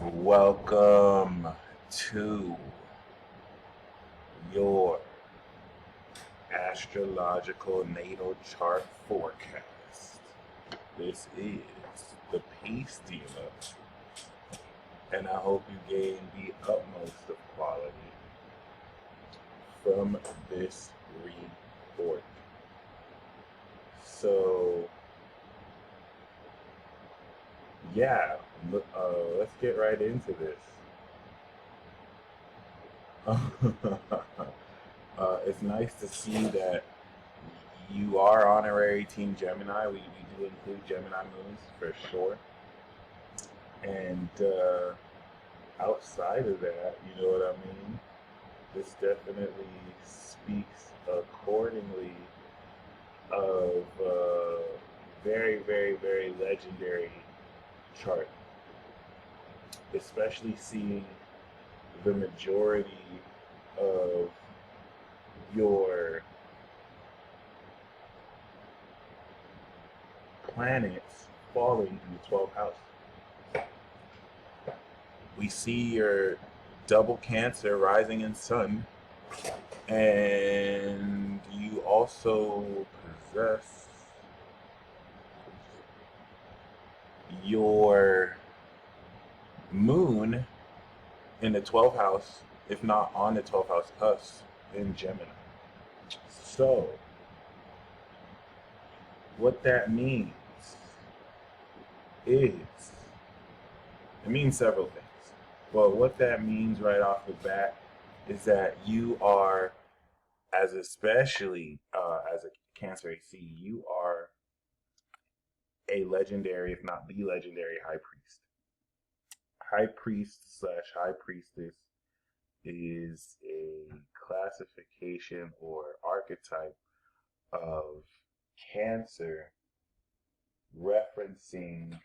Welcome to your astrological natal chart forecast. This is the Peace Deluxe, and I hope you gain the utmost of quality from this report. So, yeah, let's get right into this. It's nice to see that you are honorary Team Gemini. We do include Gemini moons for sure. And outside of that, you know what I mean? This definitely speaks accordingly of very, very, very legendary chart, especially seeing the majority of your planets falling in the 12th house. We see your double Cancer rising in Sun, and you also possess your Moon in the 12th house, if not on the 12th house cusp, in Gemini. So, what that means is, it means several things. Well, what that means right off the bat is that you are, especially as a Cancer AC, you are a legendary, if not the legendary high priest. High priest slash high priestess is a classification or archetype of Cancer referencing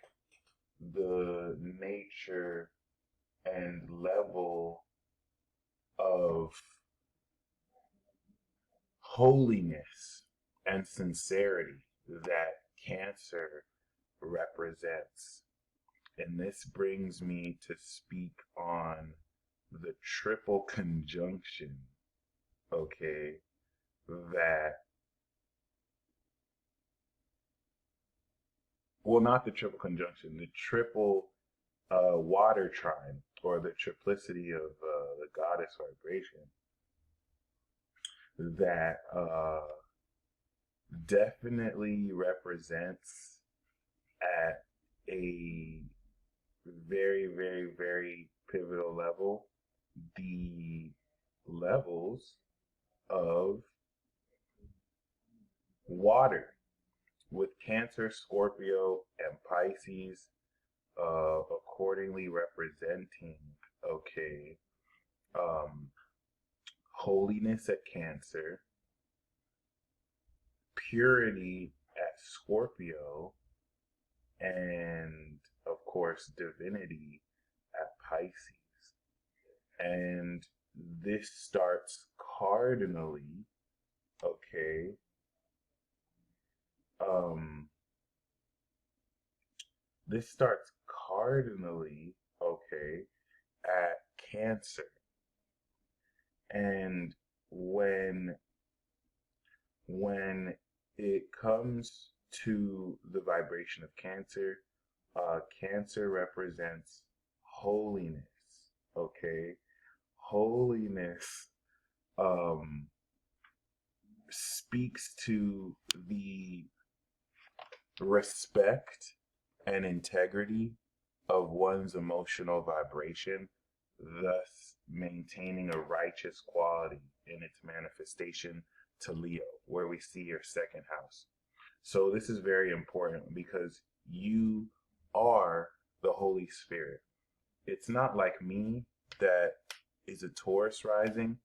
the nature and level of holiness and sincerity that Cancer represents. And this brings me to speak on the triple conjunction, okay, that, well, not the triple conjunction, the triple water trine, or the triplicity of the goddess vibration, that definitely represents at a very, very, very pivotal level the levels of water, with Cancer, Scorpio, and Pisces accordingly representing, okay, holiness at Cancer, purity at Scorpio, and of course divinity at Pisces. And this starts cardinally, okay, this starts cardinally, okay, at Cancer. And when it comes to the vibration of Cancer, Cancer represents holiness, okay? Holiness speaks to the respect and integrity of one's emotional vibration, thus maintaining a righteous quality in its manifestation to Leo, where we see your second house. So this is very important because you are the Holy Spirit. It's not like me that is a Taurus rising.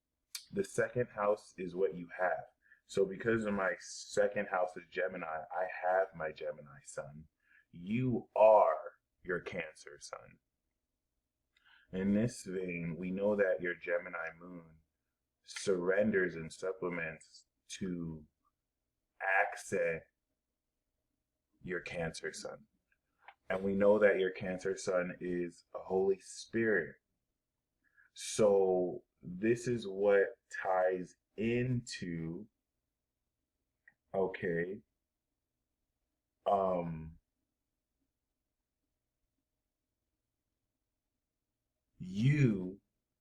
The second house is what you have. So because of my second house is Gemini, I have my Gemini sun. You are your Cancer sun. In this vein, we know that your Gemini moon surrenders and supplements to accent your Cancer sun. And we know that your Cancer sun is a Holy Spirit. So this is what ties into, okay, um, you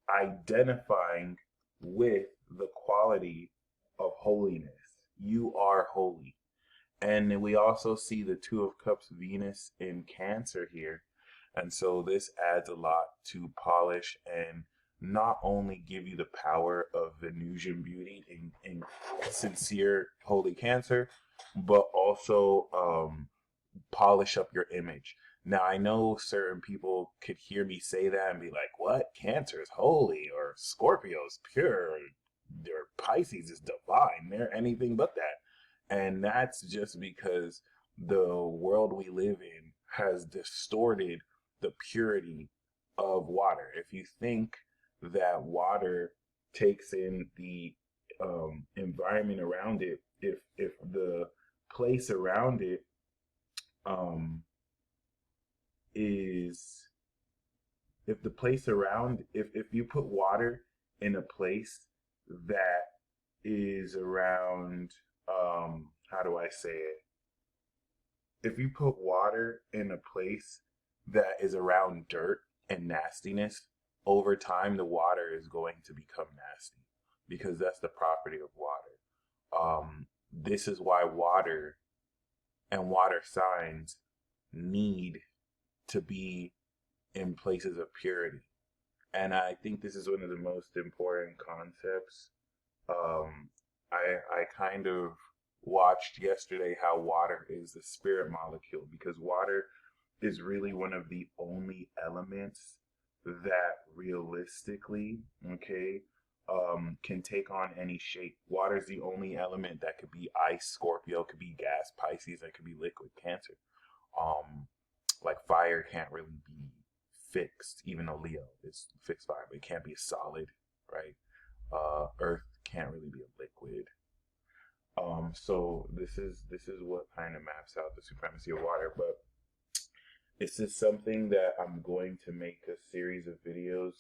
identifying with the quality of holiness. You are holy. And we also see the Two of Cups Venus in Cancer here. And so this adds a lot to polish and not only give you the power of Venusian beauty in sincere holy Cancer, but also polish up your image. Now, I know certain people could hear me say that and be like, what? Cancer is holy, or Scorpio is pure, or Pisces is divine. They're anything but that. And that's just because the world we live in has distorted the purity of water. If you think that water takes in the environment around it, if the place around it um, is if the place around if you put water in a place that is around how do I say it? If you put water in a place that is around dirt and nastiness, over time the water is going to become nasty because that's the property of water. This is why water and water signs need to be in places of purity. And I think this is one of the most important concepts. I kind of watched yesterday how water is the spirit molecule, because water is really one of the only elements that realistically, okay, can take on any shape. Water is the only element that could be ice, Scorpio, could be gas, Pisces, that could be liquid, Cancer. Like fire can't really be fixed, even though Leo is fixed fire, but it can't be a solid, right? Earth can't really be a liquid. So this is what kind of maps out the supremacy of water. But this is something that I'm going to make a series of videos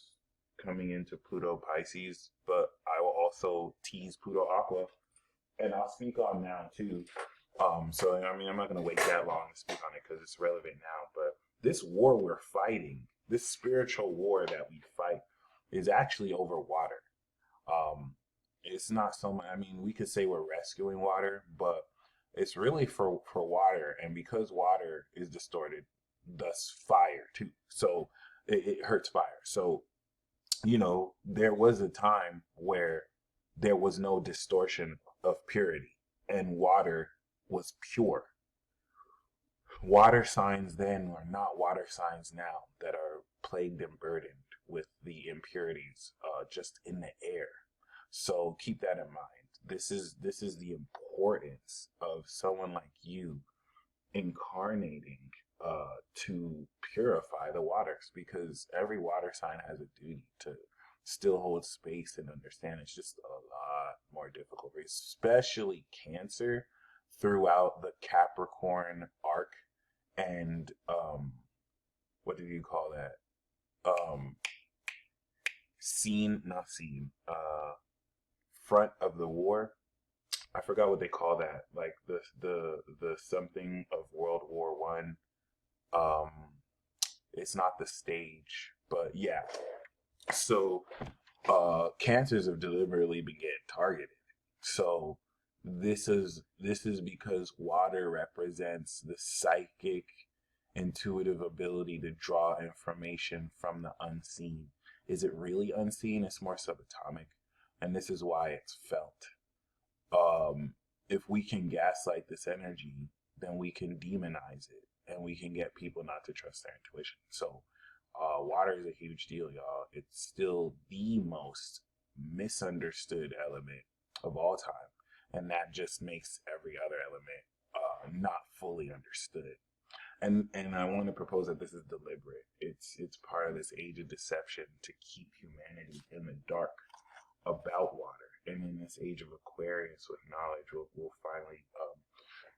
coming into Pluto Pisces, but I will also tease Pluto Aqua, and I'll speak on now too. So I mean, I'm not going to wait that long to speak on it because it's relevant now. But this war we're fighting, this spiritual war that we fight, is actually over water. It's not so much. I mean, we could say we're rescuing water, but it's really for water, and because water is distorted, thus fire too. So it hurts fire. So there was a time where there was no distortion of purity, and water was pure. Water signs then are not water signs now that are plagued and burdened with the impurities just in the air. So keep that in mind. This is the importance of someone like you incarnating to purify the waters, because every water sign has a duty to still hold space and understand. It's just a lot more difficult, especially Cancer throughout the Capricorn arc and what do you call that? Not scene. Front of the war. I forgot what they call that. Like the something of World War One. It's not the stage, but yeah. So cancers have deliberately been getting targeted. So this is because water represents the psychic, intuitive ability to draw information from the unseen. Is it really unseen? It's more subatomic, and this is why it's felt. If we can gaslight this energy, then we can demonize it, and we can get people not to trust their intuition. So water is a huge deal, y'all. It's still the most misunderstood element of all time, and that just makes every other element not fully understood. And I want to propose that this is deliberate. It's part of this age of deception to keep humanity in the dark about water. And in this age of Aquarius with knowledge, we'll finally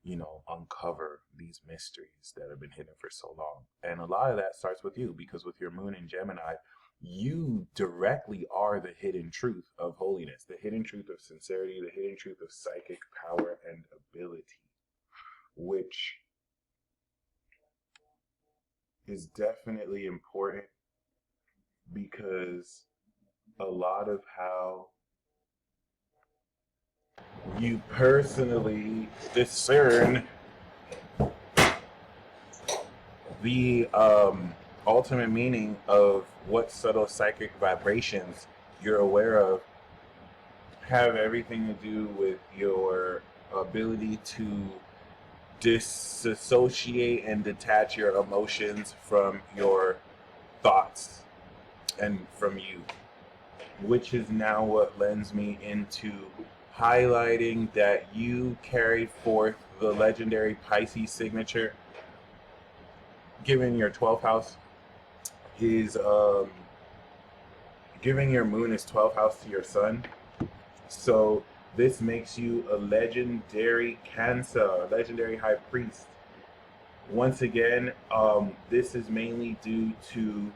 uncover these mysteries that have been hidden for so long. And a lot of that starts with you, because with your moon in Gemini, you directly are the hidden truth of holiness, the hidden truth of sincerity, the hidden truth of psychic power and ability, which is definitely important, because a lot of how you personally discern the ultimate meaning of what subtle psychic vibrations you're aware of have everything to do with your ability to disassociate and detach your emotions from your thoughts and from you, which is now what lends me into highlighting that you carry forth the legendary Pisces signature, given your 12th house is giving your moon is 12th house to your sun. So this makes you a legendary Cancer, a legendary high priest. Once again, this is mainly due to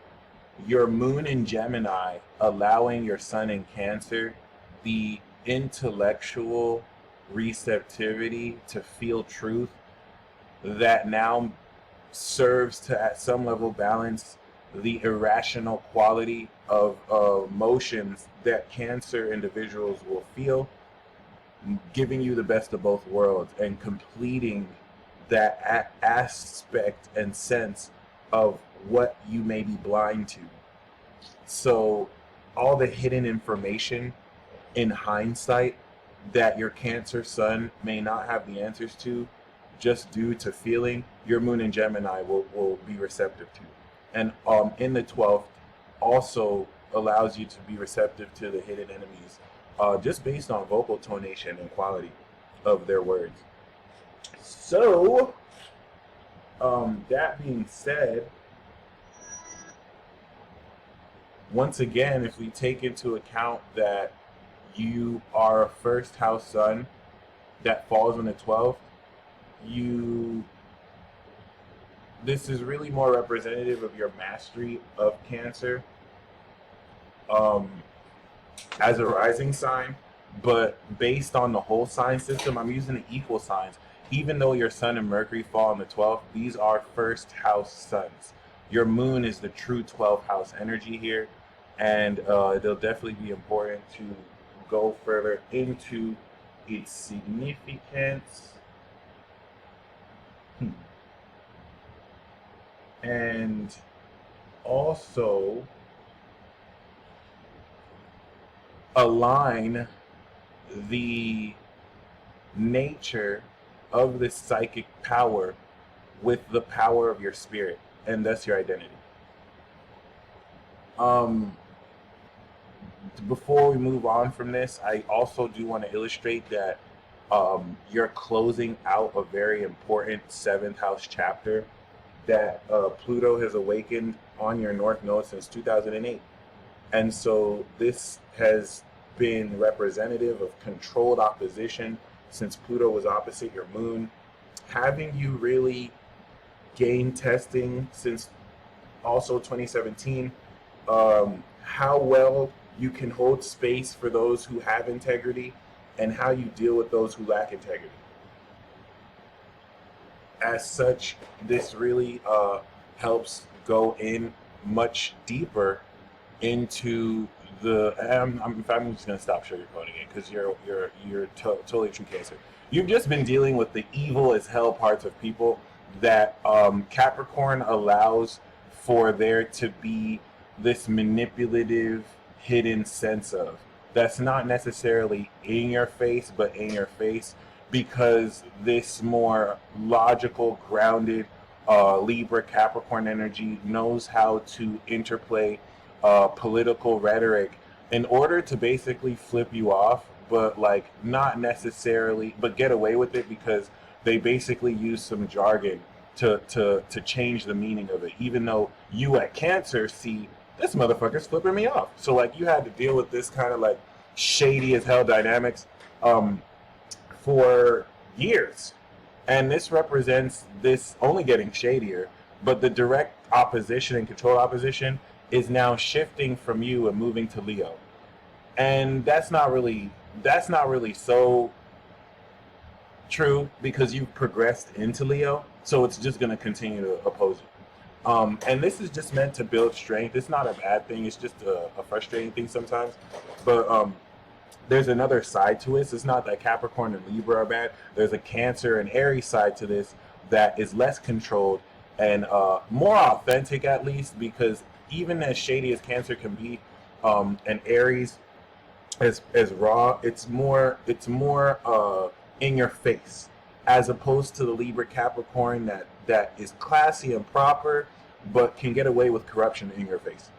your moon in Gemini allowing your sun in Cancer the intellectual receptivity to feel truth that now serves to at some level balance the irrational quality of emotions that Cancer individuals will feel, giving you the best of both worlds and completing that aspect and sense of what you may be blind to. So all the hidden information in hindsight that your Cancer sun may not have the answers to, just due to feeling, your moon in Gemini will be receptive to. And in the 12th also allows you to be receptive to the hidden enemies, just based on vocal tonation and quality of their words. So, that being said, once again, if we take into account that you are a first house sun that falls in the 12th, this is really more representative of your mastery of Cancer as a rising sign. But based on the whole sign system, I'm using the equal signs. Even though your sun and Mercury fall in the 12th, these are first house suns. Your moon is the true 12th house energy here, and it'll definitely be important to go further into its significance. And also align the nature of this psychic power with the power of your spirit, and thus your identity. Before we move on from this, I also do want to illustrate that you're closing out a very important 7th house chapter that Pluto has awakened on your North Node since 2008. And so this has been representative of controlled opposition since Pluto was opposite your moon, having you really gain testing since also 2017, how well you can hold space for those who have integrity and how you deal with those who lack integrity. As such, this really helps go in much deeper into the. I'm just gonna stop sugarcoating it, because you're totally true Cancer. You've just been dealing with the evil as hell parts of people that Capricorn allows for there to be this manipulative hidden sense of. That's not necessarily in your face, but in your face, because this more logical, grounded Libra Capricorn energy knows how to interplay political rhetoric in order to basically flip you off, but like not necessarily, but get away with it, because they basically use some jargon to change the meaning of it, even though you at Cancer see this motherfucker's flipping me off. So like you had to deal with this kind of like shady as hell dynamics for years. And this represents this only getting shadier, but the direct opposition and control opposition is now shifting from you and moving to Leo. And that's not really so true because you've progressed into Leo, so it's just going to continue to oppose you. And this is just meant to build strength. It's not a bad thing. It's just a frustrating thing sometimes. But there's another side to it. It's not that Capricorn and Libra are bad. There's a Cancer and Aries side to this that is less controlled and more authentic, at least, because even as shady as Cancer can be, and Aries as raw, it's more in your face, as opposed to the Libra Capricorn that is classy and proper, but can get away with corruption in your face.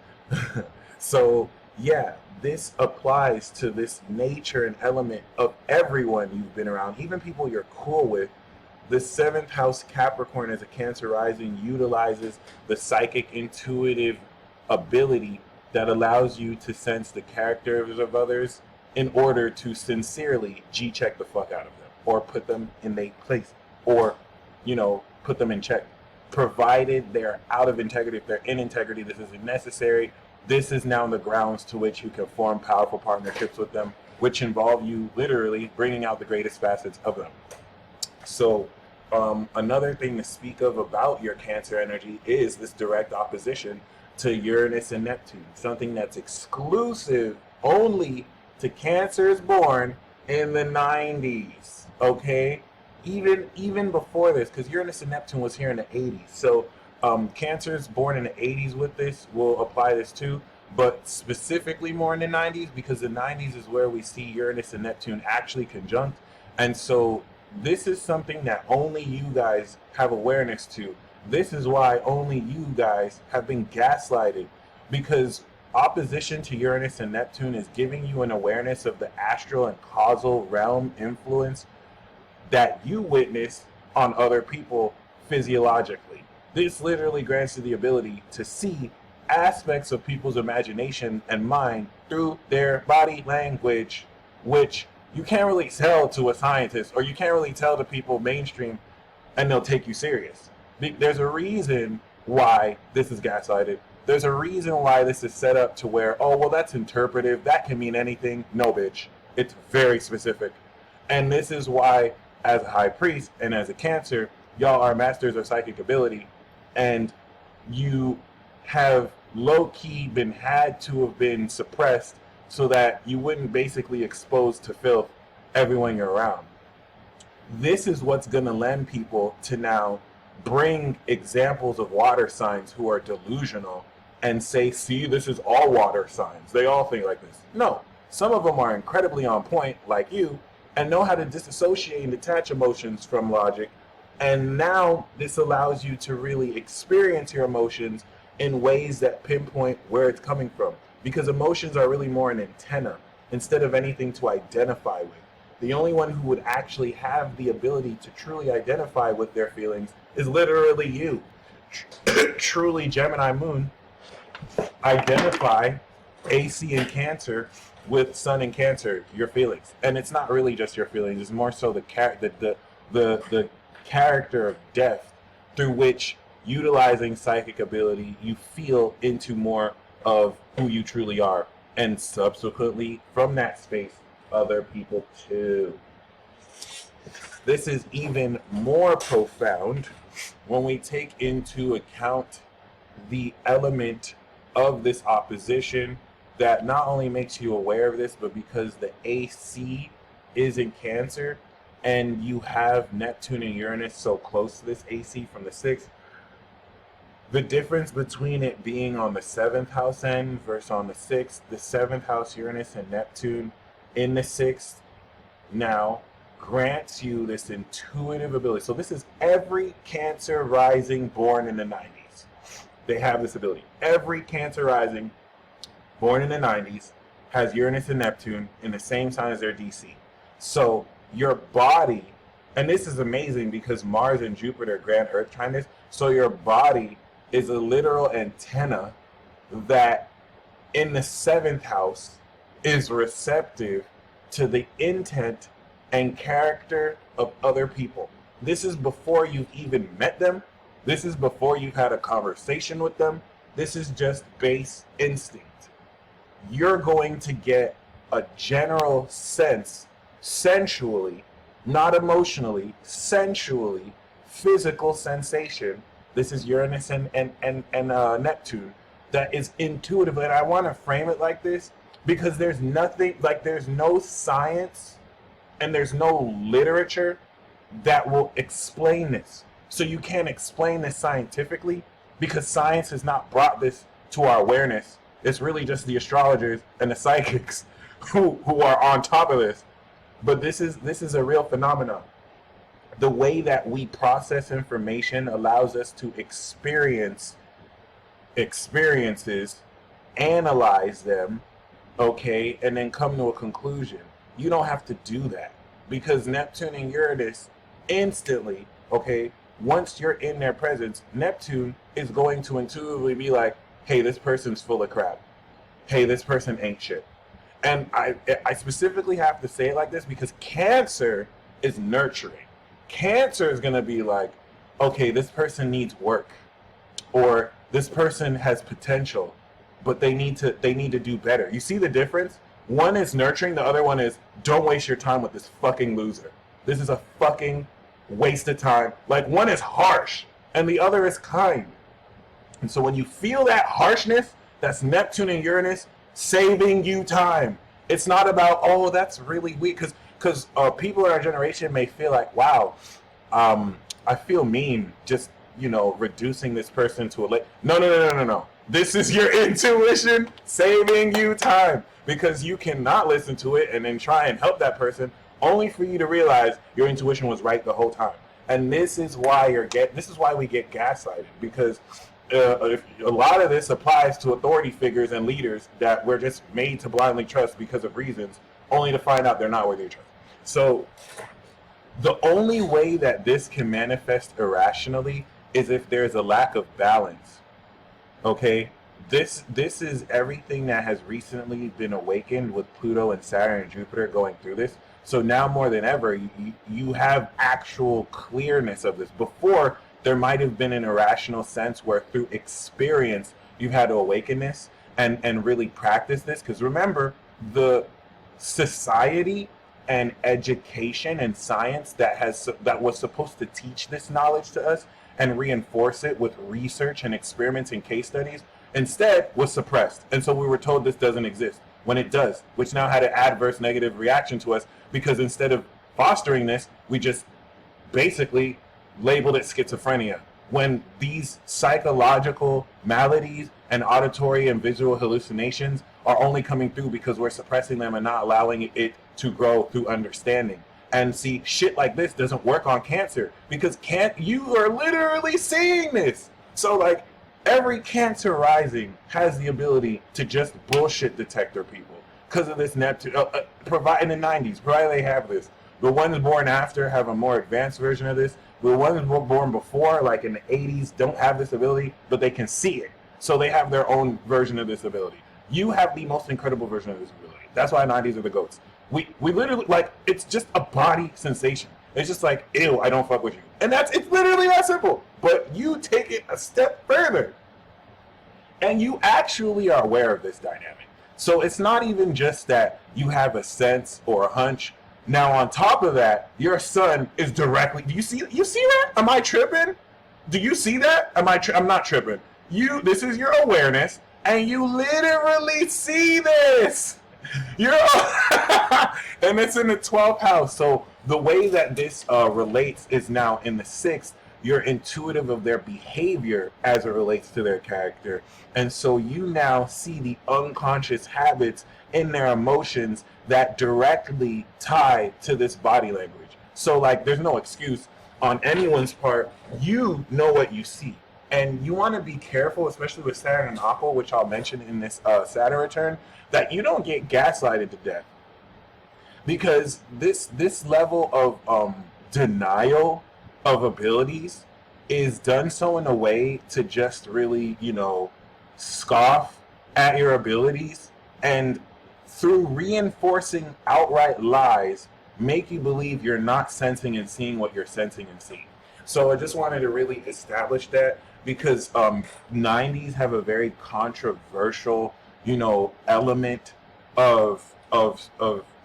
So yeah, this applies to this nature and element of everyone you've been around, even people you're cool with. The seventh house Capricorn as a Cancer rising utilizes the psychic intuitive ability that allows you to sense the characters of others in order to sincerely G-check the fuck out of them or put them in their place or, put them in check. Provided they're out of integrity, if they're in integrity, this isn't necessary. This is now the grounds to which you can form powerful partnerships with them, which involve you literally bringing out the greatest facets of them. So another thing to speak of about your Cancer energy is this direct opposition to Uranus and Neptune, something that's exclusive only to Cancers born in the 90s, okay? Even before this, because Uranus and Neptune was here in the 80s. So Cancers born in the 80s with this will apply this too, but specifically more in the 90s, because the 90s is where we see Uranus and Neptune actually conjunct. And so this is something that only you guys have awareness to. This is why only you guys have been gaslighted, because opposition to Uranus and Neptune is giving you an awareness of the astral and causal realm influence that you witness on other people physiologically. This literally grants you the ability to see aspects of people's imagination and mind through their body language, which you can't really tell to a scientist, or you can't really tell to people mainstream, and they'll take you serious. There's a reason why this is gaslighted. There's a reason why this is set up to where, oh, well, that's interpretive. That can mean anything. No, bitch. It's very specific. And this is why, as a high priest and as a Cancer, y'all are masters of psychic ability. And you have low-key had to have been suppressed so that you wouldn't basically expose to filth everyone you're around. This is what's going to lend people to now bring examples of water signs who are delusional and say, see, this is all water signs. They all think like this. No, some of them are incredibly on point, like you, and know how to disassociate and detach emotions from logic. And now this allows you to really experience your emotions in ways that pinpoint where it's coming from. Because emotions are really more an antenna instead of anything to identify with. The only one who would actually have the ability to truly identify with their feelings is literally you. Truly, Gemini Moon, identify AC in Cancer with Sun in Cancer, your feelings. And it's not really just your feelings, it's more so the character of depth through which, utilizing psychic ability, you feel into more of who you truly are, and subsequently from that space other people too. This is even more profound when we take into account the element of this opposition that not only makes you aware of this, but because the AC is in Cancer and you have Neptune and Uranus so close to this AC from the 6th, the difference between it being on the 7th house end versus on the 6th, the 7th house Uranus and Neptune in the 6th now grants you this intuitive ability. So this is every Cancer rising born in the 90s. They have this ability. Every Cancer rising born in the 90s has Uranus and Neptune in the same sign as their DC. So your body, and this is amazing because Mars and Jupiter grant Earth trines, so your body is a literal antenna that in the 7th house is receptive to the intent and character of other people. This is before you've even met them. This is before you've had a conversation with them. This is just base instinct. You're going to get a general sense, sensually, not emotionally, sensually, physical sensation. This is Uranus and Neptune, that is intuitive. And I want to frame it like this because there's nothing, like there's no science and there's no literature that will explain this. So you can't explain this scientifically because science has not brought this to our awareness. It's really just the astrologers and the psychics who are on top of this. But this is a real phenomenon. The way that we process information allows us to experience experiences, analyze them, okay, and then come to a conclusion. You don't have to do that because Neptune and Uranus instantly, okay, once you're in their presence, Neptune is going to intuitively be like, hey, this person's full of crap. Hey, this person ain't shit. And I specifically have to say it like this because Cancer is nurturing. Cancer is going to be like, okay, this person needs work, or this person has potential, but they need to do better. You see the difference? One is nurturing, the other one is don't waste your time with this fucking loser. This is a fucking waste of time. Like, one is harsh and the other is kind. And so when you feel that harshness, that's Neptune and Uranus saving you time. It's not about, oh, that's really weak, because people in our generation may feel like, wow, I feel mean just, reducing this person to a No. This is your intuition saving you time, because you cannot listen to it and then try and help that person only for you to realize your intuition was right the whole time. And this is why we get gaslighted, because a lot of this applies to authority figures and leaders that we're just made to blindly trust because of reasons, only to find out they're not worthy of trust. So the only way that this can manifest irrationally is if there's a lack of balance. Okay? This is everything that has recently been awakened with Pluto and Saturn and Jupiter going through this. So now more than ever, you have actual clearness of this. Before, there might have been an irrational sense where through experience you've had to awaken this and really practice this. Because remember, the society and education and science that was supposed to teach this knowledge to us and reinforce it with research and experiments and case studies instead was suppressed. And so we were told this doesn't exist when it does, which now had an adverse negative reaction to us, because instead of fostering this, we just basically labeled it schizophrenia, when these psychological maladies and auditory and visual hallucinations are only coming through because we're suppressing them and not allowing it to grow through understanding. And see, shit like this doesn't work on Cancer, because you are literally seeing this. So like, every Cancer rising has the ability to just bullshit detector people because of this Neptune. In the 90s, provided they have this. The ones born after have a more advanced version of this. The ones born before, like in the 80s, don't have this ability, but they can see it. So they have their own version of this ability. You have the most incredible version of this ability. That's why 90s are the GOATs. We literally, like, it's just a body sensation. It's just like, ew, I don't fuck with you. And it's literally that simple. But you take it a step further, and you actually are aware of this dynamic. So it's not even just that you have a sense or a hunch. Now, on top of that, your sun is directly. Do you see that? Am I tripping? Do you see that? I'm not tripping. This is your awareness, and you literally see this. And it's in the 12th house. So the way that this relates is now in the 6th. You're intuitive of their behavior as it relates to their character. And so you now see the unconscious habits in their emotions that directly tie to this body language. So like, there's no excuse on anyone's part. You know what you see. And you want to be careful, especially with Saturn and Aqua, which I'll mention in this Saturn return, that you don't get gaslighted to death. Because this level of denial of abilities is done so in a way to just really, scoff at your abilities. And through reinforcing outright lies, make you believe you're not sensing and seeing what you're sensing and seeing. So I just wanted to really establish that because 90s have a very controversial, element of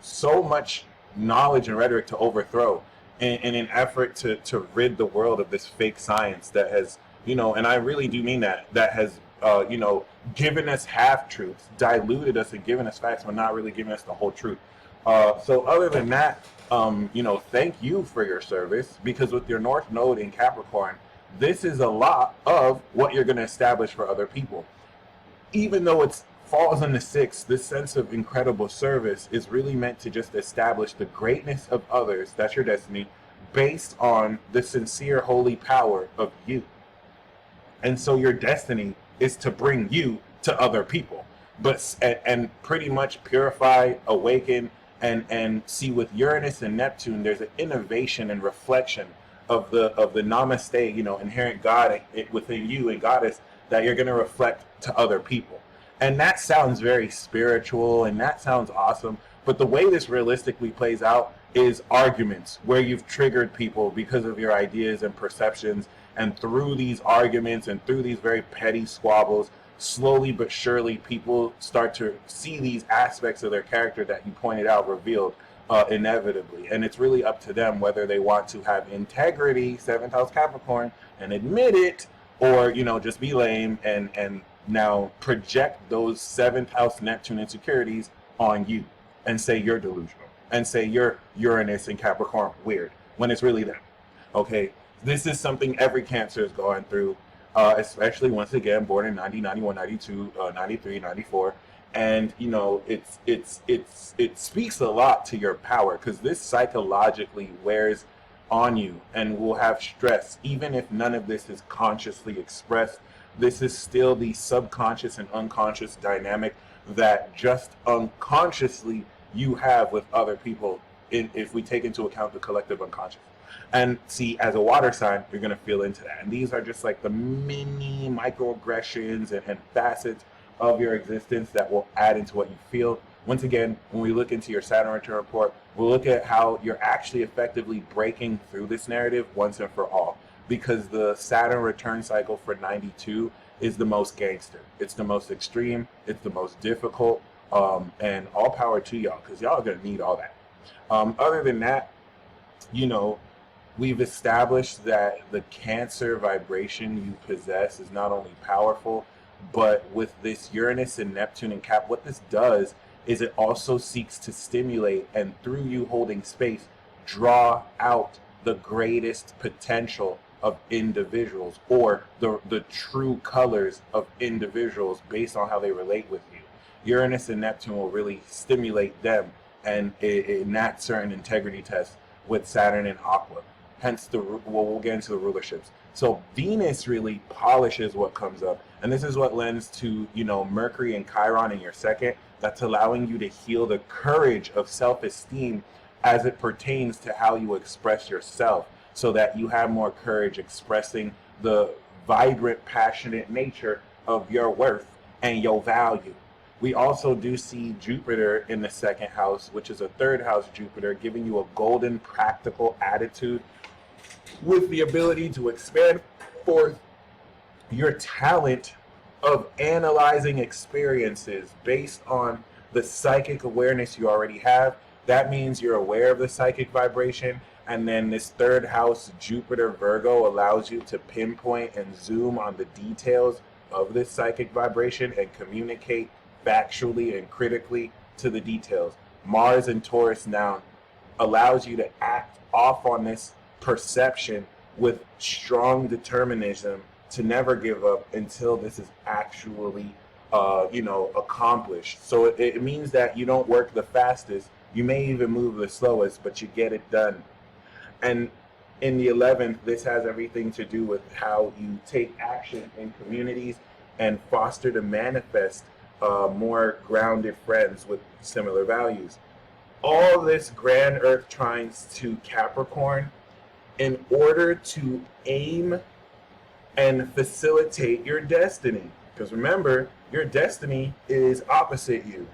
so much knowledge and rhetoric to overthrow in an effort to rid the world of this fake science that has, and I really do mean that has, given us half truths, diluted us, and given us facts, but not really giving us the whole truth. So other than that, thank you for your service, because with your North Node in Capricorn, this is a lot of what you're going to establish for other people. Even though it falls in the sixth, this sense of incredible service is really meant to just establish the greatness of others, that's your destiny, based on the sincere holy power of you. And so your destiny is to bring you to other people, but and pretty much purify, awaken, and see, with Uranus and Neptune, there's an innovation and reflection of the namaste, inherent God within you and goddess, that you're going to reflect to other people. And that sounds very spiritual, and that sounds awesome, but the way this realistically plays out is arguments where you've triggered people because of your ideas and perceptions, and through these arguments and through these very petty squabbles, slowly but surely people start to see these aspects of their character that you pointed out revealed inevitably. And it's really up to them whether they want to have integrity, 7th house Capricorn, and admit it, or just be lame and now project those 7th house Neptune insecurities on you and say you're delusional and say you're Uranus and Capricorn weird, when it's really them. Okay, this is something every Cancer is going through, especially, once again, born in 90, 91, 92, 93, 94. And, it speaks a lot to your power, because this psychologically wears on you and will have stress. Even if none of this is consciously expressed, this is still the subconscious and unconscious dynamic that just unconsciously you have with other people, if we take into account the collective unconscious. And see, as a water sign, you're going to feel into that. And these are just like the mini microaggressions and facets of your existence that will add into what you feel. Once again, when we look into your Saturn return report, we'll look at how you're actually effectively breaking through this narrative once and for all. Because the Saturn return cycle for 92 is the most gangster. It's the most extreme. It's the most difficult. And all power to y'all, because y'all are going to need all that. Other than that, we've established that the Cancer vibration you possess is not only powerful, but with this Uranus and Neptune and Cap, what this does is it also seeks to stimulate, and through you holding space, draw out the greatest potential of individuals, or the true colors of individuals based on how they relate with you. Uranus and Neptune will really stimulate them, and in that certain integrity test with Saturn and Aqua. Hence, we'll get into the rulerships. So Venus really polishes what comes up, and this is what lends to Mercury and Chiron in your second. That's allowing you to heal the courage of self-esteem as it pertains to how you express yourself, so that you have more courage expressing the vibrant, passionate nature of your worth and your value. We also do see Jupiter in the second house, which is a third house Jupiter, giving you a golden, practical attitude with the ability to expand forth your talent of analyzing experiences based on the psychic awareness you already have. That means you're aware of the psychic vibration, and then this third house Jupiter Virgo allows you to pinpoint and zoom on the details of this psychic vibration and communicate factually and critically to the details. Mars and Taurus now allows you to act off on this perception with strong determinism to never give up until this is actually accomplished. So it means that you don't work the fastest, you may even move the slowest, but you get it done. And in the 11th, this has everything to do with how you take action in communities and foster to manifest more grounded friends with similar values. All this grand Earth trines to Capricorn in order to aim and facilitate your destiny. Because remember, your destiny is opposite you.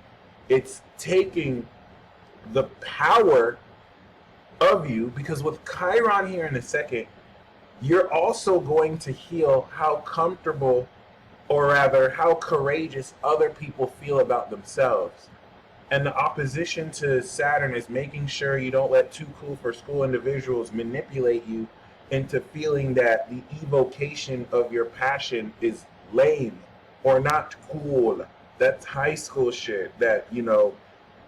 It's taking the power of you, because with Chiron here in a second, you're also going to heal how comfortable, or rather how courageous other people feel about themselves. And the opposition to Saturn is making sure you don't let too cool for school individuals manipulate you into feeling that the evocation of your passion is lame or not cool. That's high school shit that,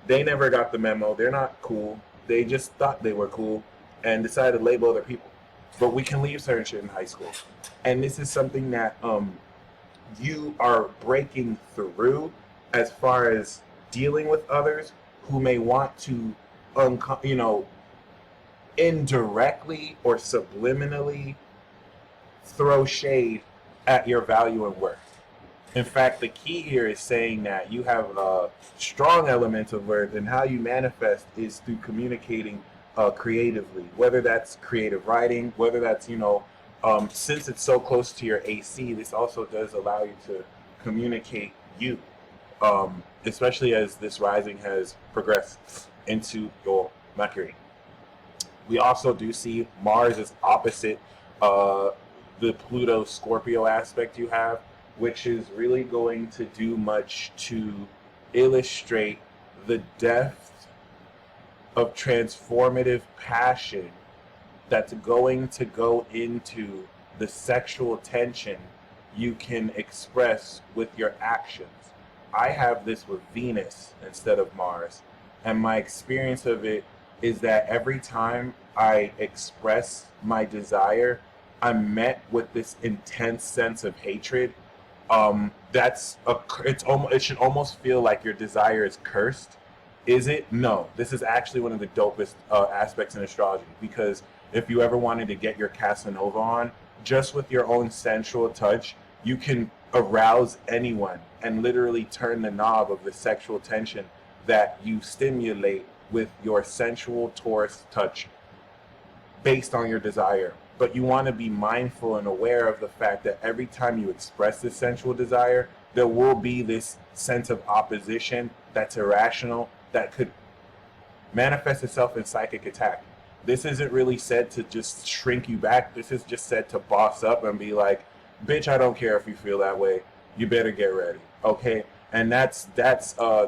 they never got the memo. They're not cool. They just thought they were cool and decided to label other people. But we can leave certain shit in high school. And this is something that you are breaking through as far as dealing with others who may want to, indirectly or subliminally throw shade at your value and worth. In fact, the key here is saying that you have a strong element of worth, and how you manifest is through communicating creatively, whether that's creative writing, whether that's, since it's so close to your AC, this also does allow you to communicate you, especially as this rising has progressed into your Mercury. We also do see Mars is opposite the Pluto Scorpio aspect you have, which is really going to do much to illustrate the depth of transformative passion that's going to go into the sexual tension you can express with your actions. I have this with Venus instead of Mars, and my experience of it is that every time I express my desire, I'm met with this intense sense of hatred. It should almost feel like your desire is cursed. Is it? No. This is actually one of the dopest aspects in astrology, because if you ever wanted to get your Casanova on, just with your own sensual touch, you can arouse anyone and literally turn the knob of the sexual tension that you stimulate with your sensual Taurus touch based on your desire. But you want to be mindful and aware of the fact that every time you express this sensual desire, there will be this sense of opposition that's irrational, that could manifest itself in psychic attack. This isn't really said to just shrink you back. This is just said to boss up and be like, bitch, I don't care if you feel that way. You better get ready, okay? And that's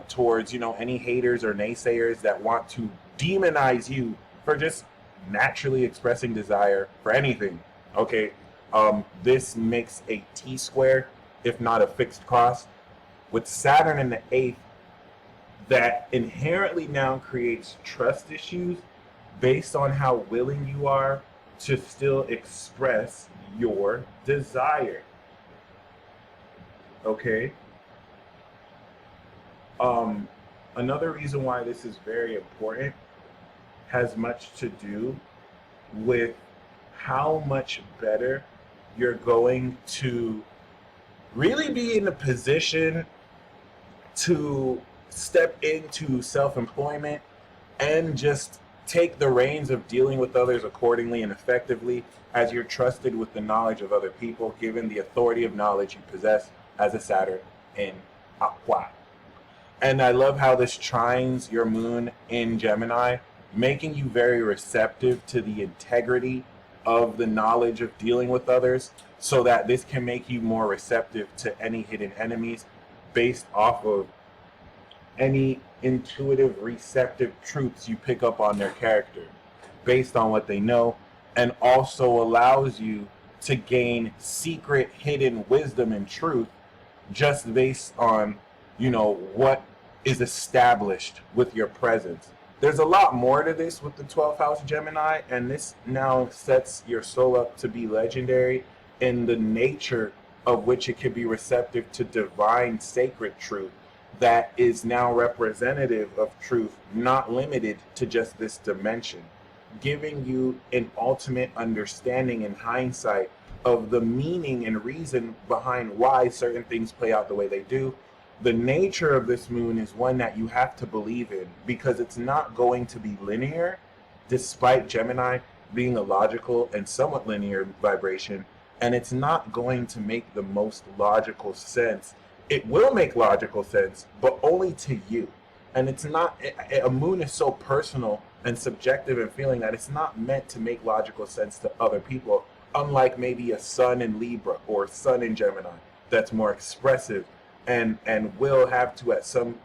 towards, any haters or naysayers that want to demonize you for just naturally expressing desire for anything, okay? This makes a T-square, if not a fixed cross, with Saturn in the 8th, that inherently now creates trust issues based on how willing you are to still express your desire, okay? Another reason why this is very important has much to do with how much better you're going to really be in a position to step into self-employment and just take the reins of dealing with others accordingly and effectively, as you're trusted with the knowledge of other people, given the authority of knowledge you possess as a Saturn in Aqua. And I love how this trines your moon in Gemini, making you very receptive to the integrity of the knowledge of dealing with others, so that this can make you more receptive to any hidden enemies based off of any intuitive, receptive truths you pick up on their character based on what they know, and also allows you to gain secret, hidden wisdom and truth just based on, what is established with your presence. There's a lot more to this with the 12th house Gemini, and this now sets your soul up to be legendary in the nature of which it can be receptive to divine sacred truth that is now representative of truth, not limited to just this dimension, giving you an ultimate understanding in hindsight of the meaning and reason behind why certain things play out the way they do. The nature of this moon is one that you have to believe in, because it's not going to be linear, despite Gemini being a logical and somewhat linear vibration, and it's not going to make the most logical sense. It will make logical sense, but only to you. And it's not, a moon is so personal and subjective in feeling that it's not meant to make logical sense to other people, unlike maybe a sun in Libra or sun in Gemini that's more expressive and will have to at some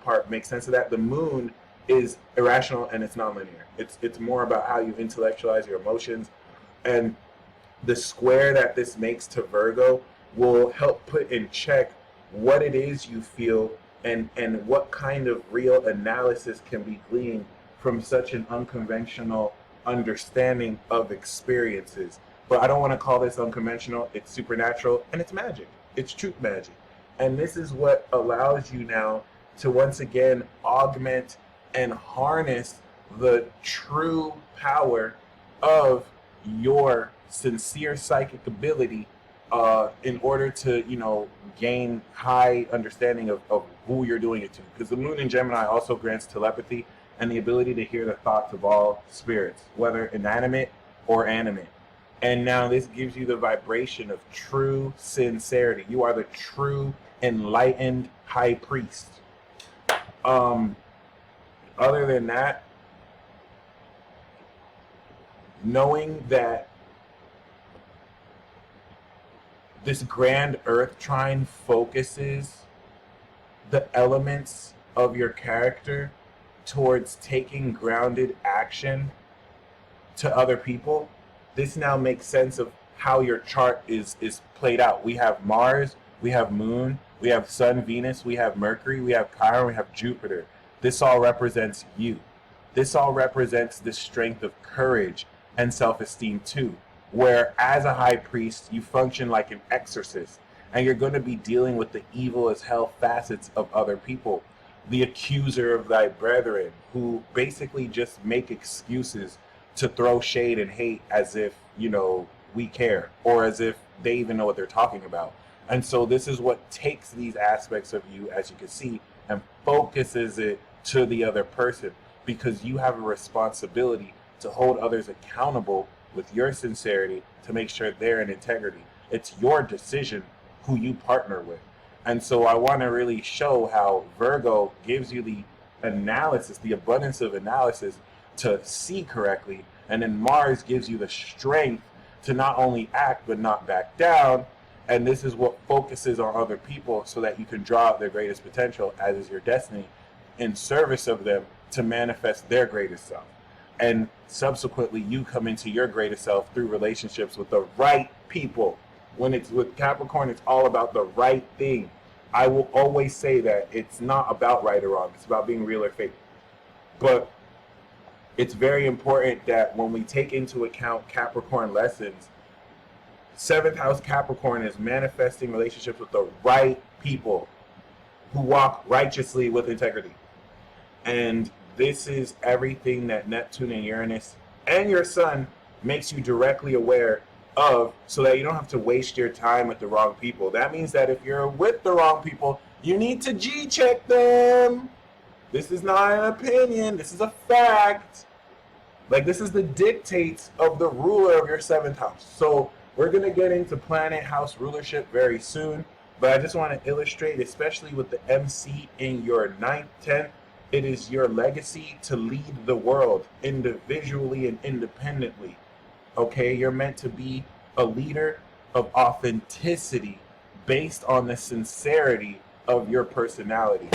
part make sense of that. The moon is irrational and it's nonlinear. It's more about how you intellectualize your emotions, and the square that this makes to Virgo will help put in check what it is you feel, and what kind of real analysis can be gleaned from such an unconventional understanding of experiences. But I don't want to call this unconventional. It's supernatural and it's magic. It's truth magic. And this is what allows you now to once again augment and harness the true power of your sincere psychic ability, in order to, gain high understanding of who you're doing it to. Because the moon in Gemini also grants telepathy and the ability to hear the thoughts of all spirits, whether inanimate or animate. And now this gives you the vibration of true sincerity. You are the true enlightened high priest. Other than that, knowing that this grand earth trine focuses the elements of your character towards taking grounded action to other people, this now makes sense of how your chart is played out. We have Mars, we have Moon, we have Sun, Venus, we have Mercury, we have Chiron, we have Jupiter. This all represents you. This all represents the strength of courage and self-esteem too, where as a high priest, you function like an exorcist, and you're going to be dealing with the evil as hell facets of other people, the accuser of thy brethren, who basically just make excuses to throw shade and hate as if, we care, or as if they even know what they're talking about. And so this is what takes these aspects of you, as you can see, and focuses it to the other person, because you have a responsibility to hold others accountable with your sincerity to make sure they're in integrity. It's your decision who you partner with. And so I want to really show how Virgo gives you the analysis, the abundance of analysis to see correctly. And then Mars gives you the strength to not only act, but not back down. And this is what focuses on other people so that you can draw out their greatest potential, as is your destiny, in service of them to manifest their greatest self. And subsequently, you come into your greatest self through relationships with the right people. When it's with Capricorn, it's all about the right thing. I will always say that it's not about right or wrong. It's about being real or fake. But it's very important that when we take into account Capricorn lessons, 7th house Capricorn is manifesting relationships with the right people who walk righteously with integrity. And this is everything that Neptune and Uranus and your sun makes you directly aware of, so that you don't have to waste your time with the wrong people. That means that if you're with the wrong people, you need to G-check them. This is not an opinion. This is a fact. Like, this is the dictates of the ruler of your 7th house. So we're going to get into planet house rulership very soon. But I just want to illustrate, especially with the MC in your 9th, 10th, it is your legacy to lead the world individually and independently. Okay, you're meant to be a leader of authenticity based on the sincerity of your personality.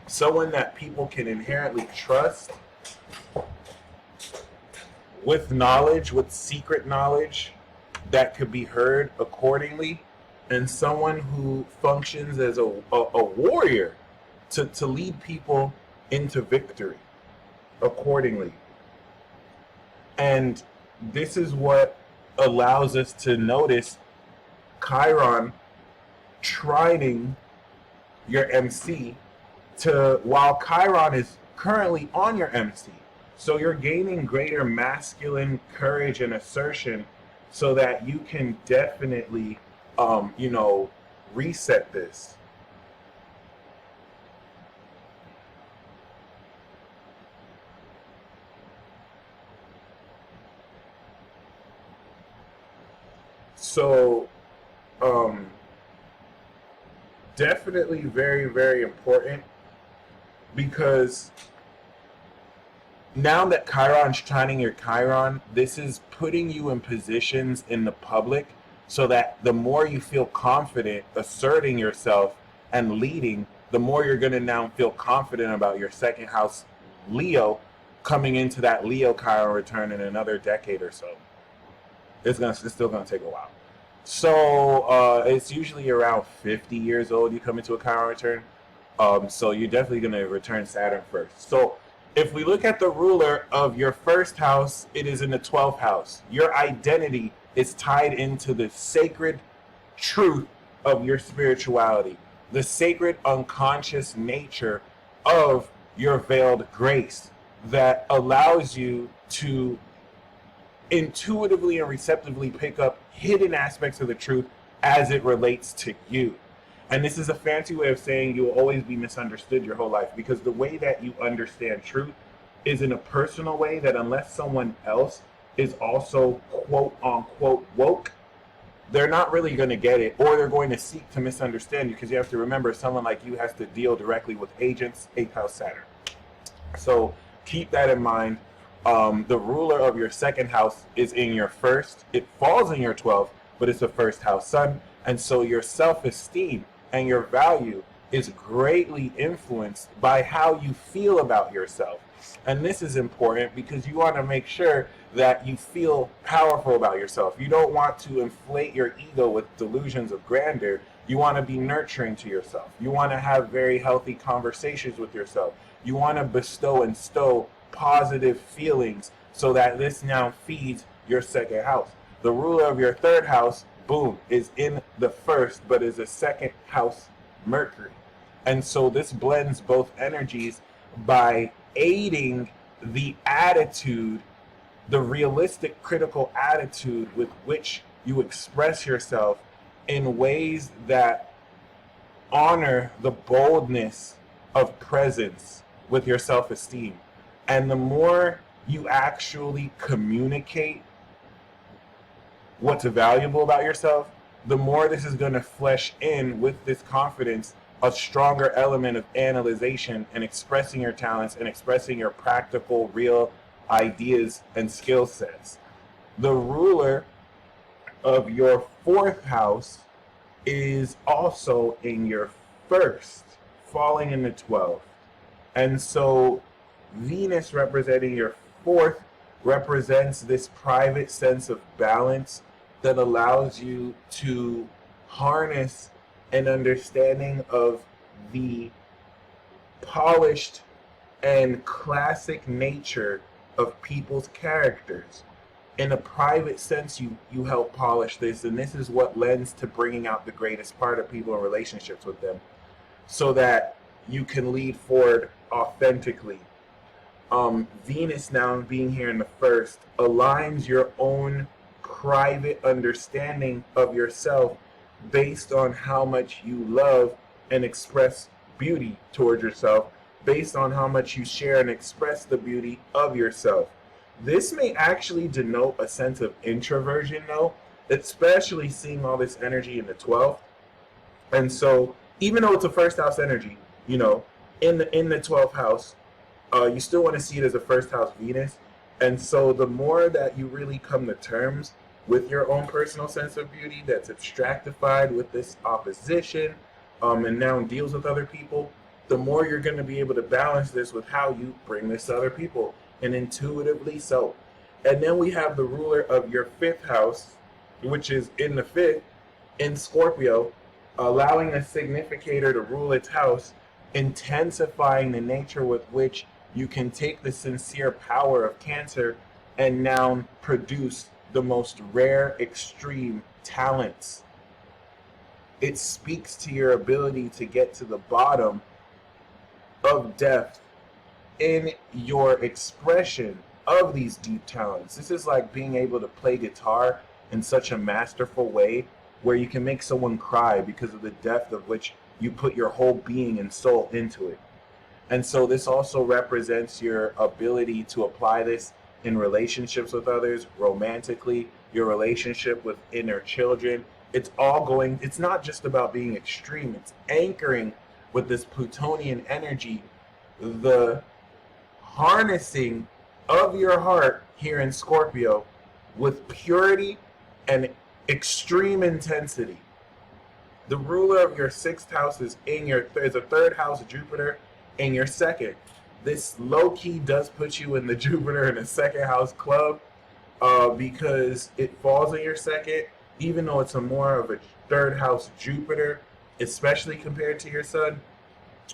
Someone that people can inherently trust with knowledge, with secret knowledge that could be heard accordingly, and someone who functions as a warrior to lead people into victory accordingly. And this is what allows us to notice Chiron trining your MC while Chiron is currently on your MC. So you're gaining greater masculine courage and assertion so that you can definitely, reset this. So, definitely very, very important because now that Chiron's trining your Chiron, this is putting you in positions in the public so that the more you feel confident asserting yourself and leading, the more you're going to now feel confident about your second house Leo coming into that Leo Chiron return in another decade or so. It's still gonna take a while. So it's usually around 50 years old you come into a Chiron return. So you're definitely gonna return Saturn first. So if we look at the ruler of your first house, it is in the 12th house. Your identity is tied into the sacred truth of your spirituality, the sacred unconscious nature of your veiled grace that allows you to intuitively and receptively pick up hidden aspects of the truth as it relates to you. And this is a fancy way of saying you will always be misunderstood your whole life, because the way that you understand truth is in a personal way that unless someone else is also quote unquote woke, they're not really going to get it, or they're going to seek to misunderstand you, because you have to remember someone like you has to deal directly with agents, 8th house Saturn. So keep that in mind. The ruler of your second house is in your first. It falls in your 12th, but it's a first house sun. And so your self-esteem and your value is greatly influenced by how you feel about yourself. And this is important because you want to make sure that you feel powerful about yourself. You don't want to inflate your ego with delusions of grandeur. You want to be nurturing to yourself. You want to have very healthy conversations with yourself. You want to bestow and stow positive feelings so that this now feeds your second house. The ruler of your third house, boom, is in the first, but is a second house Mercury. And so this blends both energies by aiding the attitude, the realistic, critical attitude with which you express yourself in ways that honor the boldness of presence with your self-esteem. And the more you actually communicate what's valuable about yourself, the more this is going to flesh in with this confidence a stronger element of analyzation and expressing your talents and expressing your practical, real ideas and skill sets. The ruler of your fourth house is also in your first, falling in the 12th. And so Venus representing your fourth represents this private sense of balance that allows you to harness an understanding of the polished and classic nature of people's characters. In a private sense, you help polish this, and this is what lends to bringing out the greatest part of people in relationships with them, so that you can lead forward authentically. Venus now being here in the first aligns your own private understanding of yourself based on how much you love and express beauty towards yourself, based on how much you share and express the beauty of yourself. This may actually denote a sense of introversion, though, especially seeing all this energy in the 12th. And so, even though it's a first house energy, you know, in the 12th house, you still want to see it as a first house Venus. And so, the more that you really come to terms with your own personal sense of beauty that's abstractified with this opposition, and now deals with other people, the more you're going to be able to balance this with how you bring this to other people, and intuitively so. And then we have the ruler of your fifth house, which is in the fifth, in Scorpio, allowing a significator to rule its house, intensifying the nature with which you can take the sincere power of Cancer and now produce the most rare, extreme talents. It speaks to your ability to get to the bottom of depth in your expression of these deep talents. This is like being able to play guitar in such a masterful way where you can make someone cry because of the depth of which you put your whole being and soul into it. And so this also represents your ability to apply this in relationships with others, romantically, your relationship with inner children. It's not just about being extreme, it's anchoring with this Plutonian energy the harnessing of your heart here in Scorpio with purity and extreme intensity. The ruler of your sixth house is in your is a third house, Jupiter, in your second. This low key does put you in the Jupiter in the second house club, because it falls in your second, even though it's a more of a third house Jupiter, especially compared to your sun.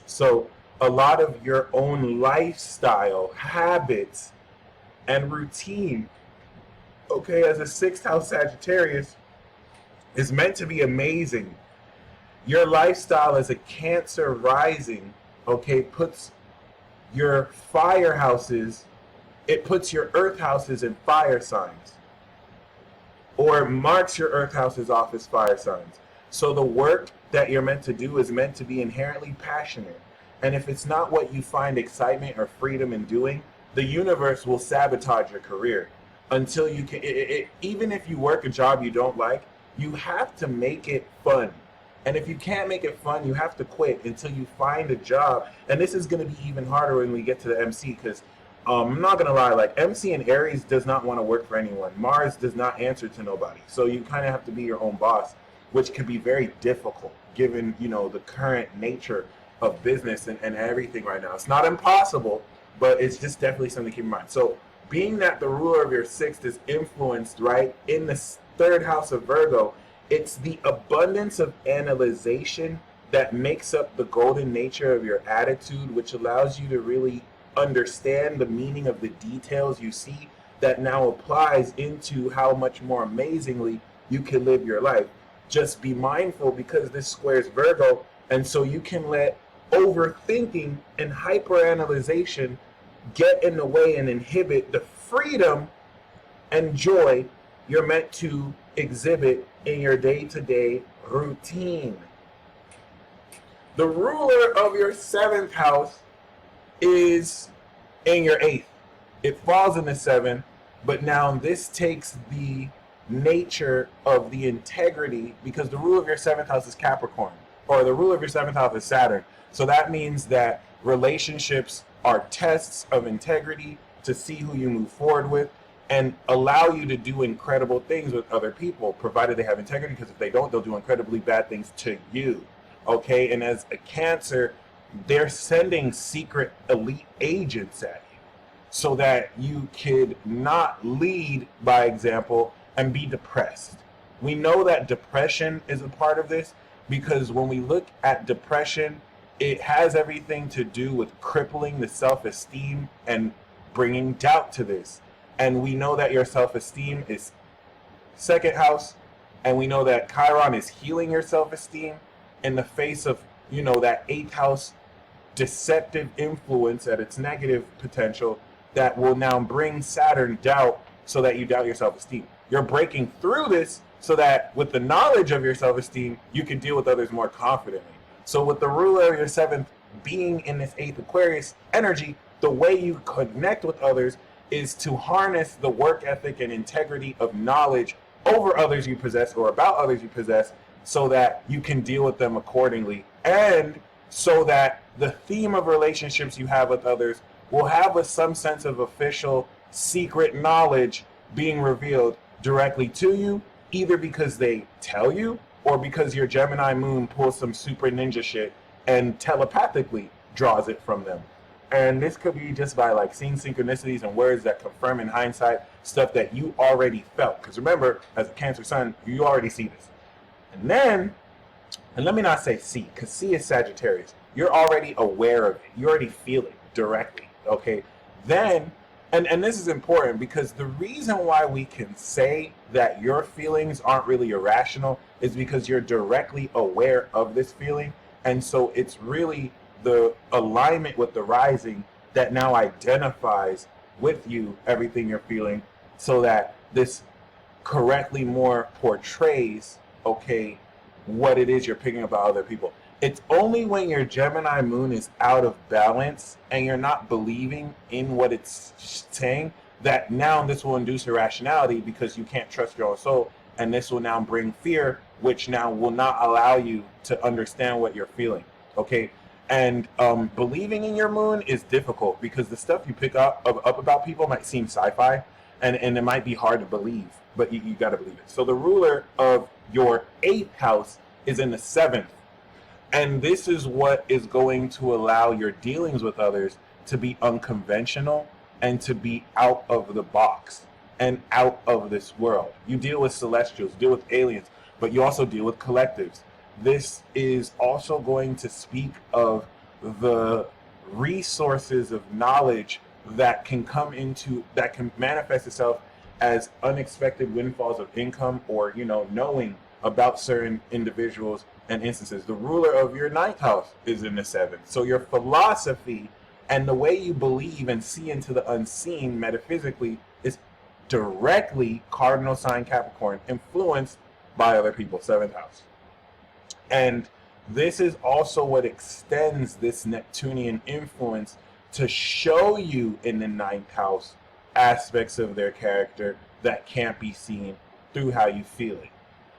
So a lot of your own lifestyle habits and routine, okay, as a sixth house Sagittarius, is meant to be amazing. Your lifestyle as a Cancer rising, okay, puts your fire houses, it puts your earth houses in fire signs, or marks your earth houses off as fire signs. So the work that you're meant to do is meant to be inherently passionate. And if it's not what you find excitement or freedom in doing, the universe will sabotage your career until you can. Even if you work a job you don't like, you have to make it fun. And if you can't make it fun, you have to quit until you find a job. And this is going to be even harder when we get to the MC, because I'm not going to lie, like MC in Aries does not want to work for anyone. Mars does not answer to nobody. So you kind of have to be your own boss, which can be very difficult given, the current nature of business and everything right now. It's not impossible, but it's just definitely something to keep in mind. So being that the ruler of your sixth is influenced, right, in the third house of Virgo, it's the abundance of analyzation that makes up the golden nature of your attitude, which allows you to really understand the meaning of the details you see that now applies into how much more amazingly you can live your life. Just be mindful because this squares Virgo, and so you can let overthinking and hyperanalyzation get in the way and inhibit the freedom and joy you're meant to exhibit in your day-to-day routine. The ruler of your seventh house is in your eighth. It falls in the seventh, but now this takes the nature of the integrity, because the ruler of your seventh house is Capricorn, or the ruler of your seventh house is Saturn. So that means that relationships are tests of integrity to see who you move forward with, and allow you to do incredible things with other people, provided they have integrity, because if they don't, they'll do incredibly bad things to you. Okay, and as a Cancer, they're sending secret elite agents at you so that you could not lead by example and be depressed. We know that depression is a part of this, because when we look at depression, it has everything to do with crippling the self-esteem and bringing doubt to this. And we know that your self-esteem is second house, and we know that Chiron is healing your self-esteem in the face of, that eighth house deceptive influence at its negative potential that will now bring Saturn doubt, so that you doubt your self-esteem. You're breaking through this so that with the knowledge of your self-esteem, you can deal with others more confidently. So with the ruler of your seventh being in this eighth Aquarius energy, the way you connect with others is to harness the work ethic and integrity of knowledge over others you possess, or about others you possess, so that you can deal with them accordingly, and so that the theme of relationships you have with others will have some sense of official secret knowledge being revealed directly to you, either because they tell you or because your Gemini moon pulls some super ninja shit and telepathically draws it from them. And this could be just by seeing synchronicities and words that confirm in hindsight stuff that you already felt. Because remember, as a Cancer sun, you already see this. And then, and let me not say see, because see is Sagittarius. You're already aware of it. You already feel it directly, okay? Then, and this is important, because the reason why we can say that your feelings aren't really irrational is because you're directly aware of this feeling. And so it's really the alignment with the rising that now identifies with you everything you're feeling, so that this correctly more portrays, okay, what it is you're picking about other people. It's only when your Gemini moon is out of balance and you're not believing in what it's saying that now this will induce irrationality, because you can't trust your own soul, and this will now bring fear, which now will not allow you to understand what you're feeling. Okay, And believing in your moon is difficult because the stuff you pick up about people might seem sci-fi, and it might be hard to believe, but you got to believe it. So the ruler of your 8th house is in the 7th. And this is what is going to allow your dealings with others to be unconventional and to be out of the box and out of this world. You deal with celestials, deal with aliens, but you also deal with collectives. This is also going to speak of the resources of knowledge that can that can manifest itself as unexpected windfalls of income, or knowing about certain individuals and instances. The ruler of your 9th house is in the 7th. So your philosophy and the way you believe and see into the unseen metaphysically is directly cardinal sign Capricorn, influenced by other people, 7th house. And this is also what extends this Neptunian influence to show you in the 9th house aspects of their character that can't be seen through how you feel it.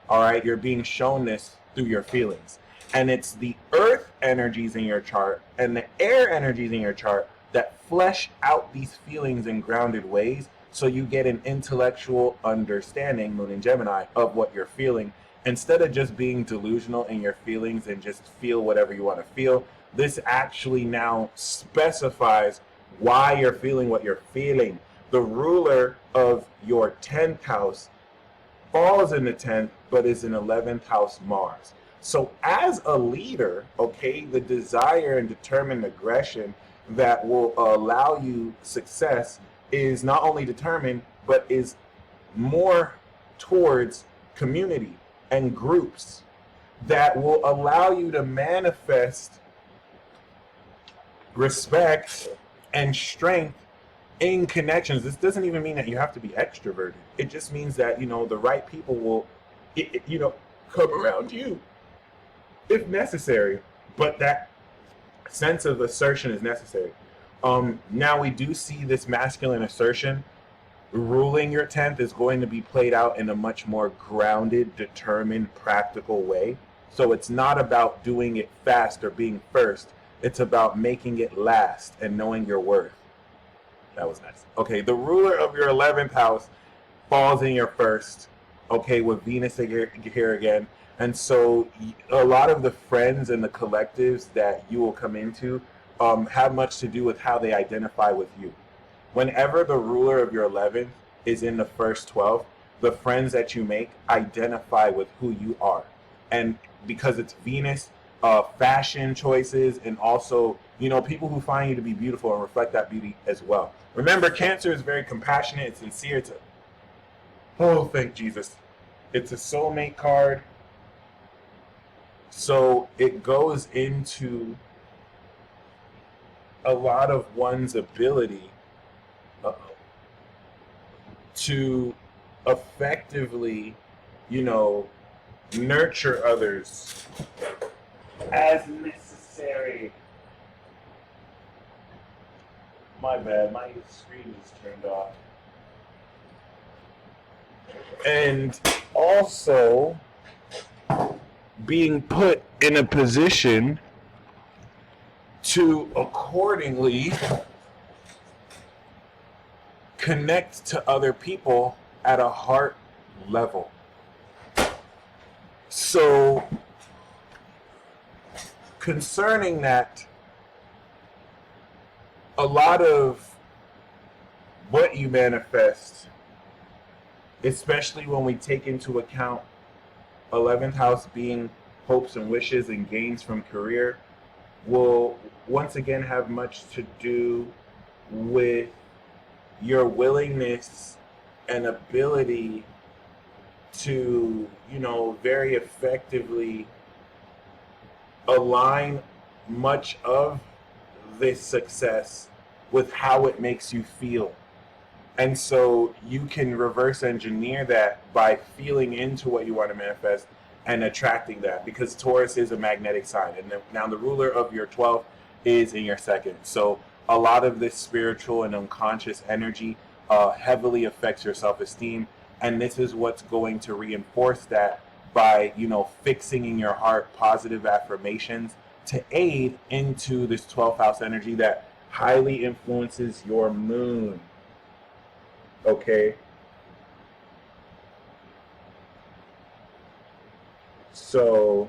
All right, you're being shown this through your feelings. And it's the earth energies in your chart and the air energies in your chart that flesh out these feelings in grounded ways, so you get an intellectual understanding, Moon in Gemini, of what you're feeling. Instead of just being delusional in your feelings and just feel whatever you want to feel, this actually now specifies why you're feeling what you're feeling. The ruler of your 10th house falls in the 10th, but is in 11th house Mars. So as a leader, okay, the desire and determined aggression that will allow you success is not only determined, but is more towards community and groups that will allow you to manifest respect and strength in connections. This doesn't even mean that you have to be extroverted. It just means that, the right people will, come around you if necessary. But that sense of assertion is necessary. Now we do see this masculine assertion ruling your 10th is going to be played out in a much more grounded, determined, practical way. So it's not about doing it fast or being first. It's about making it last and knowing your worth. That was nice. Okay, the ruler of your 11th house falls in your first, okay, with Venus here again. And so a lot of the friends and the collectives that you will come into have much to do with how they identify with you. Whenever the ruler of your 11th is in the first 12, the friends that you make identify with who you are. And because it's Venus, fashion choices, and also, people who find you to be beautiful and reflect that beauty as well. Remember, Cancer is very compassionate, it's sincere. Thank Jesus. It's a soulmate card. So it goes into a lot of one's ability to effectively, nurture others as necessary. My bad, my screen is turned off. And also being put in a position to accordingly connect to other people at a heart level. So concerning that, a lot of what you manifest, especially when we take into account 11th house being hopes and wishes and gains from career, will once again have much to do with your willingness and ability to, very effectively align much of this success with how it makes you feel. And so you can reverse engineer that by feeling into what you want to manifest and attracting that, because Taurus is a magnetic sign. And now the ruler of your 12th is in your 2nd. So a lot of this spiritual and unconscious energy heavily affects your self-esteem. And this is what's going to reinforce that by, fixing in your heart positive affirmations to aid into this 12th house energy that highly influences your moon. Okay? So,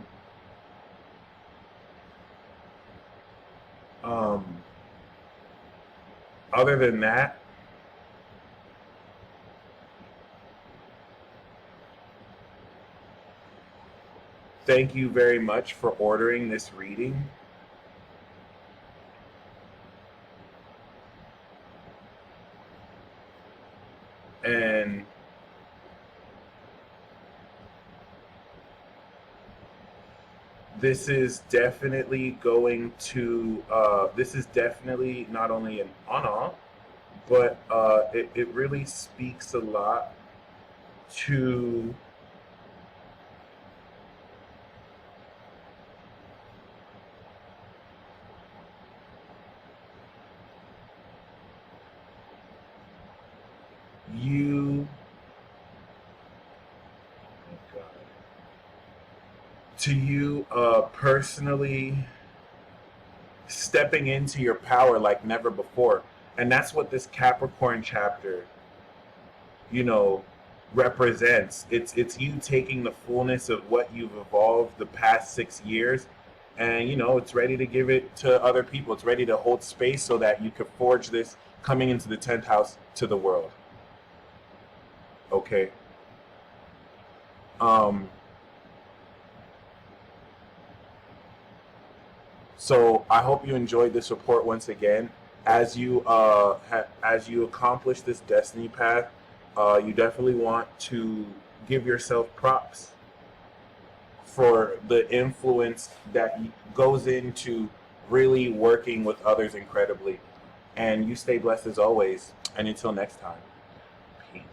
other than that, thank you very much for ordering this reading. And this is definitely going to, this is definitely not only an honor, but it really speaks a lot to you, to you personally stepping into your power like never before. And that's what this Capricorn chapter, you know, represents. It's you taking the fullness of what you've evolved the past 6 years, and it's ready to give it to other people. It's ready to hold space so that you could forge this coming into the 10th house to the world. Okay. So I hope you enjoyed this report once again. As you as you accomplish this destiny path, you definitely want to give yourself props for the influence that goes into really working with others incredibly. And you stay blessed as always. And until next time, peace.